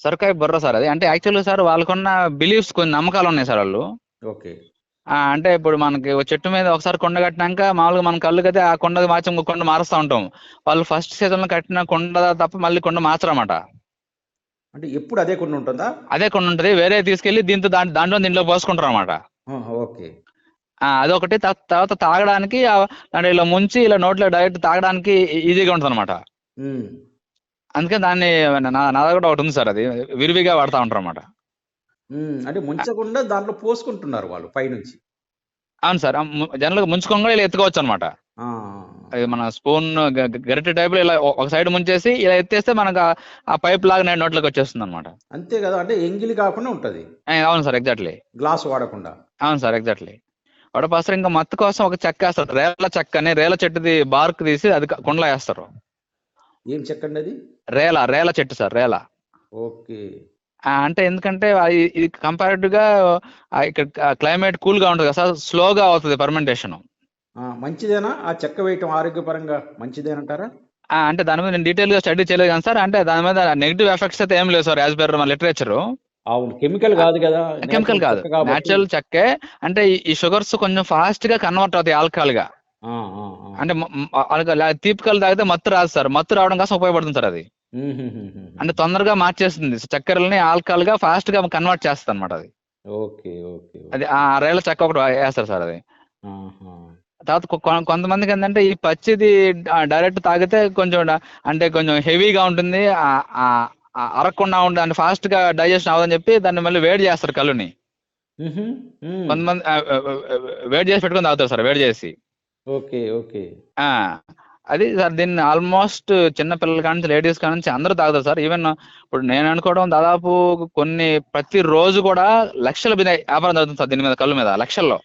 సొరకాయ బుర్ర సార్ అది. అంటే యాక్చువల్గా సార్ వాళ్ళకున్న బిలీఫ్స్ కొన్ని నమ్మకాలు ఉన్నాయి సార్ వాళ్ళు. ఓకే. అంటే ఇప్పుడు మనకి ఒక చెట్టు మీద ఒకసారి కొండ కట్టినాక మామూలుగా మన కళ్ళు అయితే ఆ కొండ మార్చి ఇంకో కొండ మారుస్తూ ఉంటాం. వాళ్ళు ఫస్ట్ సీజన్ లో కట్టిన కొండ తప్ప మళ్ళీ కొండ మార్చరన్నమాట. అంటే ఎప్పుడు అదే కొండ ఉంటుందా? అదే కొండ ఉంటుంది, వేరే తీసుకెళ్లి దాంట్లో దీంట్లో పోసుకుంటారు అనమాట. ఓకే. అదొకటి. తర్వాత తాగడానికి అంటే ఇలా ముంచి ఇలా నోట్లో డైరెక్ట్ తాగడానికి ఈజీగా ఉంటుంది అనమాట. అందుకే దాన్ని నా దగ్గర కూడా ఒకటి ఉంది సార్, అది విరివిగా వాడుతూ ఉంటారు అనమాట. అంటే ముంచకుండా దాంట్లో పోసుకుంటున్నారు వాళ్ళు పైనుంచి. అవును సార్, జనరల్గా ముంచుకోగా ఇలా ఎత్తుకోవచ్చు అనమాట. అది మన స్పూన్ గరిటె టైప్ లో ఇలా ఒక సైడ్ ముంచేసి ఇలా ఎత్తేస్తే మనకు ఆ పైప్ లాగా నోట్లోకి వచ్చేస్తుంది అనమాట. అంతే కదా, అంటే ఎంగిలి కాకుండా ఉంటది. అవును సార్, ఎగ్జాక్ట్లీ. గ్లాస్ వాడకుండా. అవును సార్, ఎగ్జాక్ట్లీ. వడపాసర ఇంకా మత్తు కోసం ఒక చెక్క వేస్తారు, రేల చెక్క అని. రేల చెట్టుది బార్క్ తీసి అది కుండలో వేస్తారు. ఏం చెక్క అండి అది? రేల చెట్టు సార్, రేల. ఓకే. అంటే ఎందుకంటే ఇది కంపారిటివ్ గా ఇక్కడ క్లైమేట్ కూల్ గా ఉంటుంది కదా సార్, స్లోగా అవుతుంది ఫర్మెంటేషన్. మంచిదేనా ఆ చెక్క వేయటం? ఆరోగ్యపరంగా మంచిదేనంటారా? అంటే దాని మీద నేను డీటెయిల్ గా స్టడీ చేయలేదు కానీ సార్, అంటే దాని మీద నెగిటివ్ ఎఫెక్ట్స్ అయితే ఏం లేదు సార్, యాజ్ పర్ మన లిటరేచర్. అవును, కెమికల్ కాదు కదా. కెమికల్ కాదు, నేచురల్ చెక్కే. అంటే ఈ షుగర్స్ కొంచెం ఫాస్ట్ గా కన్వర్ట్ అవుతాయి ఆల్కహాల్ గా. అంటే తీపి కళ్ళు తాగితే మత్తు రాదు సార్, మత్తు రావడం కోసం ఉపయోగపడుతుంది సార్ అది. అంటే తొందరగా మార్చేస్తుంది చక్కెరల్ని ఆల్కహాల్ గా, ఫాస్ట్ గా కన్వర్ట్ చేస్తుంది అనమాట అది. Okay okay. అది ఆ రేల చెక్క ఒకటి వేస్తారు సార్ అది. తర్వాత కొంతమందికి ఏంటంటే ఈ పచ్చిది డైరెక్ట్ తాగితే కొంచెం అంటే కొంచెం హెవీగా ఉంటుంది, అరగకుండా ఉంటుంది, అంటే ఫాస్ట్ గా డైజెషన్ అవ్వదని చెప్పి దాన్ని మళ్ళీ వేడి చేస్తారు కళ్ళుని. కొంతమంది వేడి చేసి పెట్టుకొని తాగుతారు సార్, వేడి చేసి. Okay okay. అది సార్, దీన్ని ఆల్మోస్ట్ చిన్న పిల్లల కాడి నుంచి లేడీస్ కాడి నుంచి అందరూ తాగుతారు సార్. ఈవెన్ ఇప్పుడు నేను అనుకోవడం దాదాపు ప్రతి రోజు కూడా లక్షల వ్యాపారం జరుగుతుంది సార్ దీని మీద, కళ్ళు మీద లక్షల్లో.